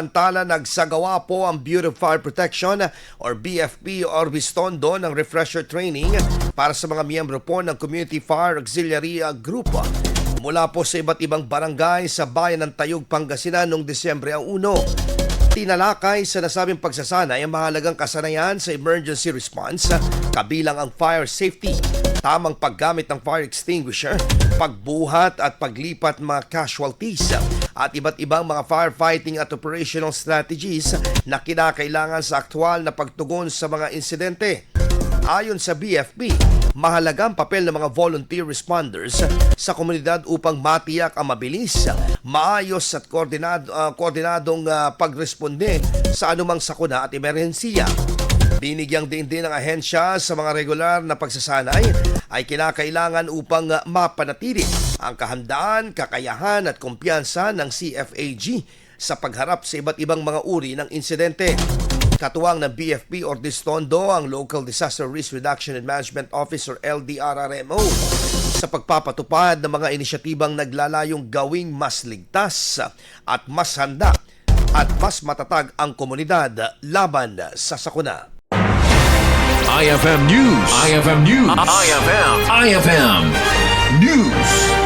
Samantala, nagsagawa po ang Bureau of Fire Protection or BFP Orbistondo ng refresher training para sa mga miyembro po ng Community Fire Auxiliary Group mula po sa iba't ibang barangay sa bayan ng Tayug, Pangasinan noong Disyembre 1. Tinalakay sa nasabing pagsasanay ang mahalagang kasanayan sa emergency response, kabilang ang fire safety, tamang paggamit ng fire extinguisher, pagbuhat at paglipat mga casualties, at iba't ibang mga firefighting at operational strategies na kinakailangan sa aktwal na pagtugon sa mga insidente. Ayon sa BFP, mahalagang papel ng mga volunteer responders sa komunidad upang matiyak ang mabilis, maayos at koordinadong pagresponde sa anumang sakuna at emerhensiya. Binigyang din ng ahensya sa mga regular na pagsasanay ay kinakailangan upang mapanatili ang kahandaan, kakayahan at kumpiyansa ng CFAG sa pagharap sa iba't ibang mga uri ng insidente. Katuwang ng BFP Orbistondo ang Local Disaster Risk Reduction and Management Office or LDRRMO sa pagpapatupad ng mga inisyatibang naglalayong gawing mas ligtas at mas handa at mas matatag ang komunidad laban sa sakuna. IFM News. IFM News. IFM News.